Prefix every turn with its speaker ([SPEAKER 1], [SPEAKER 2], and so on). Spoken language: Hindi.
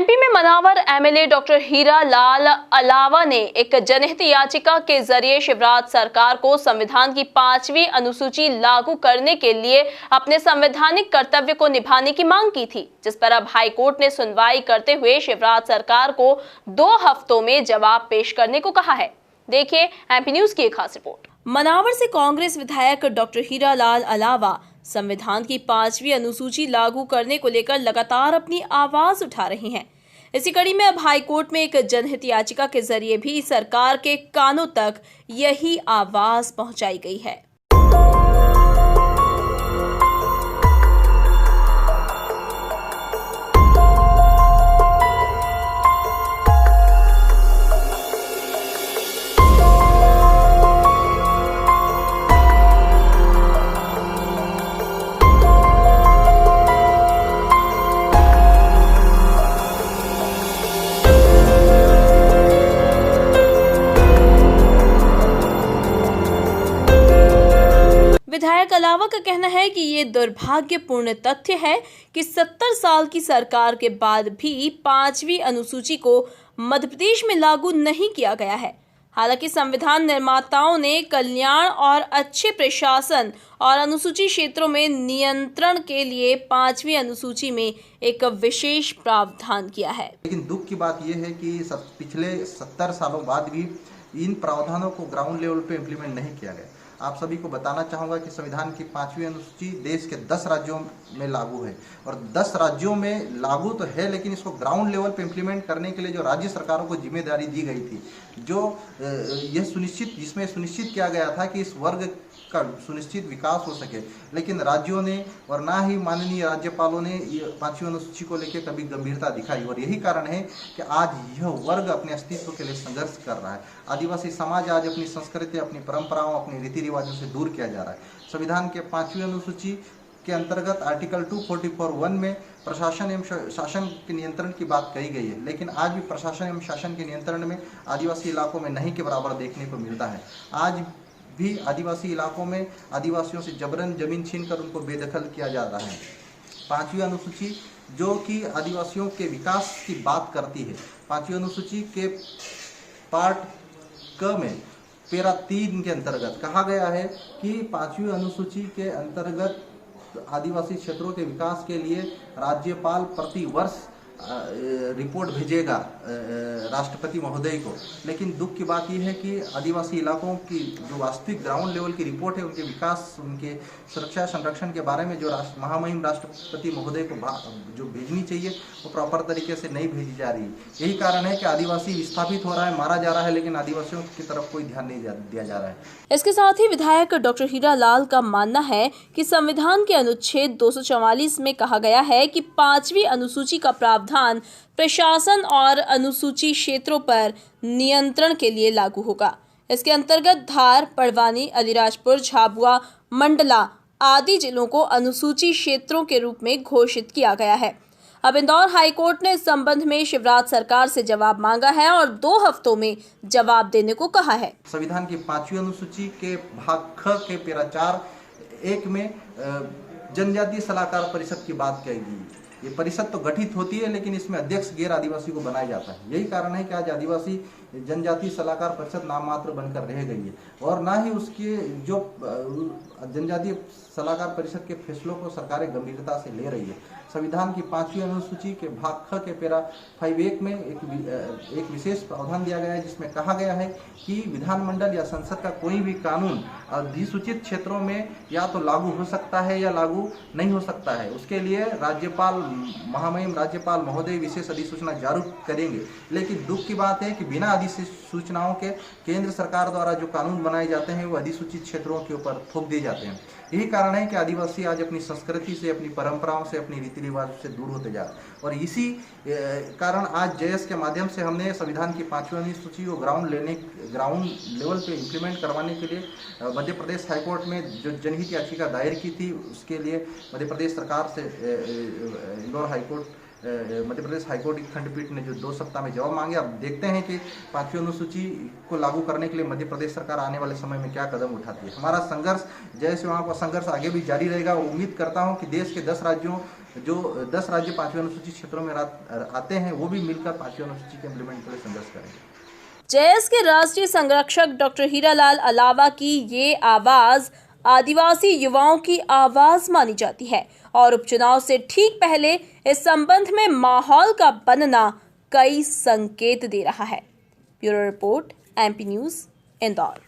[SPEAKER 1] एमपी में मनावर एमएलए डॉक्टर हीरा लाल अलावा ने एक जनहित याचिका के जरिए शिवराज सरकार को संविधान की 5वीं अनुसूची लागू करने के लिए अपने संवैधानिक कर्तव्य को निभाने की मांग की थी, जिस पर अब हाईकोर्ट ने सुनवाई करते हुए शिवराज सरकार को 2 हफ्तों में जवाब पेश करने को कहा है। देखिए एमपी न्यूज की एक खास रिपोर्ट। मनावर से कांग्रेस विधायक डॉक्टर हीरा लाल अलावा संविधान की 5वीं अनुसूची लागू करने को लेकर लगातार अपनी आवाज उठा रही हैं। इसी कड़ी में अब हाईकोर्ट में एक जनहित याचिका के जरिए भी सरकार के कानों तक यही आवाज पहुंचाई गई है। विधायक अलावा का कहना है कि ये दुर्भाग्यपूर्ण तथ्य है कि 70 साल की सरकार के बाद भी 5वीं अनुसूची को मध्य प्रदेश में लागू नहीं किया गया है। हालांकि संविधान निर्माताओं ने कल्याण और अच्छे प्रशासन और अनुसूची क्षेत्रों में नियंत्रण के लिए 5वीं अनुसूची में एक विशेष प्रावधान किया है।
[SPEAKER 2] लेकिन दुख की बात यह है कि पिछले 70 सालों बाद भी इन प्रावधानों को ग्राउंड लेवल पे इम्प्लीमेंट नहीं किया गया। आप सभी को बताना चाहूँगा कि संविधान की 5वीं अनुसूची देश के 10 राज्यों में लागू है और 10 राज्यों में लागू तो है, लेकिन इसको ग्राउंड लेवल पे इम्प्लीमेंट करने के लिए जो राज्य सरकारों को जिम्मेदारी दी गई थी, जो जिसमें सुनिश्चित किया गया था कि इस वर्ग का सुनिश्चित विकास हो सके, लेकिन राज्यों ने और ना ही माननीय राज्यपालों ने 5वीं अनुसूची को लेकर कभी गंभीरता दिखाई। और यही कारण है कि आज यह वर्ग अपने अस्तित्व के लिए संघर्ष कर रहा है। आदिवासी समाज आज अपनी संस्कृति, अपनी परंपराओं, अपनी रीति रिवाजों से दूर किया जा रहा है। संविधान के 5वीं अनुसूची के अंतर्गत आर्टिकल 244(1) में प्रशासन एवं शासन के नियंत्रण की बात कही गई है, लेकिन आज भी प्रशासन एवं शासन के नियंत्रण में आदिवासी इलाकों में नहीं के बराबर देखने को मिलता है। आज भी आदिवासी इलाकों में आदिवासियों से जबरन जमीन छीनकर उनको बेदखल किया जा रहा है। 5वीं अनुसूची जो कि आदिवासियों के विकास की बात करती है, 5वीं अनुसूची के पार्ट क में पैरा 3 के अंतर्गत कहा गया है कि 5वीं अनुसूची के अंतर्गत आदिवासी क्षेत्रों के विकास के लिए राज्यपाल प्रति वर्ष रिपोर्ट भेजेगा राष्ट्रपति महोदय को। लेकिन दुख की बात यह है कि आदिवासी इलाकों की जो वास्तविक ग्राउंड लेवल की रिपोर्ट है, उनके विकास, उनके सुरक्षा संरक्षण के बारे में जो महामहिम राष्ट्रपति महोदय को जो भेजनी चाहिए वो प्रॉपर तरीके से नहीं भेजी जा रही। यही कारण है कि आदिवासी विस्थापित हो रहा है, मारा जा रहा है, लेकिन आदिवासियों की तरफ कोई ध्यान नहीं दिया जा रहा है।
[SPEAKER 1] इसके साथ ही विधायक डॉक्टर हीरा लाल का मानना है कि संविधान के अनुच्छेद 244 में कहा गया है कि 5वीं अनुसूची का प्रावधान प्रशासन और अनुसूची क्षेत्रों पर नियंत्रण के लिए लागू होगा। इसके अंतर्गत धार, परवानी, अलीराजपुर, झाबुआ, मंडला आदि जिलों को अनुसूची क्षेत्रों के रूप में घोषित किया गया है। अब इंदौर हाईकोर्ट ने इस संबंध में शिवराज सरकार से जवाब मांगा है और 2 हफ्तों में जवाब देने को कहा है।
[SPEAKER 2] संविधान की 5वीं अनुसूची के भाग ख के पैरा 4(1) में जनजातीय सलाहकार परिषद की बात कही गई। ये परिषद तो गठित होती है, लेकिन इसमें अध्यक्ष गैर आदिवासी को बनाया जाता है। यही कारण है कि आज आदिवासी जनजातीय सलाहकार परिषद नाम मात्र बनकर रह गई है और ना ही उसके जो जनजातीय सलाहकार परिषद के फैसलों को सरकारें गंभीरता से ले रही है। संविधान की 5वीं अनुसूची के भाग ख के पैरा 5(1) में एक विशेष प्रावधान दिया गया है, जिसमें कहा गया है कि विधानमंडल या संसद का कोई भी कानून अधिसूचित क्षेत्रों में या तो लागू हो सकता है या लागू नहीं हो सकता है। उसके लिए राज्यपाल, महामहिम राज्यपाल महोदय विशेष अधिसूचना जारी करेंगे। लेकिन दुख की बात है कि बिना अधिसूचनाओं के केंद्र सरकार द्वारा जो कानून बनाए जाते हैं वो अधिसूचित क्षेत्रों के ऊपर थोप दिए जाते हैं। यही कारण है कि आदिवासी आज अपनी संस्कृति से, अपनी परंपराओं से, अपनी रीति रिवाज से दूर होते जा रहे हैं और इसी कारण आज जेएस के माध्यम से हमने संविधान की 5वीं अनुसूची को ग्राउंड लेवल पे इम्प्लीमेंट करवाने के लिए मध्य प्रदेश हाईकोर्ट में जो जनहित याचिका दायर की थी, उसके लिए मध्य प्रदेश सरकार से इंदौर हाईकोर्ट मध्य प्रदेश हाईकोर्ट की खंडपीठ ने जो 2 सप्ताह में जवाब मांगे। अब देखते हैं कि 5वीं अनुसूची को लागू करने के लिए मध्य प्रदेश सरकार आने वाले समय में क्या कदम उठाती है। हमारा संघर्ष, जय श्री राम का संघर्ष आगे भी जारी रहेगा। उम्मीद करता हूं कि देश के 10 राज्यों जो 10 राज्य 5वीं अनुसूची क्षेत्रों में आते हैं वो भी मिलकर 5वीं अनुसूची के इम्प्लीमेंट के लिए संघर्ष करेंगे।
[SPEAKER 1] जेएस के राष्ट्रीय संरक्षक डॉक्टर हीरालाल अलावा की ये आवाज आदिवासी युवाओं की आवाज मानी जाती है और उपचुनाव से ठीक पहले इस संबंध में माहौल का बनना कई संकेत दे रहा है। Bureau report, MP news, Indore.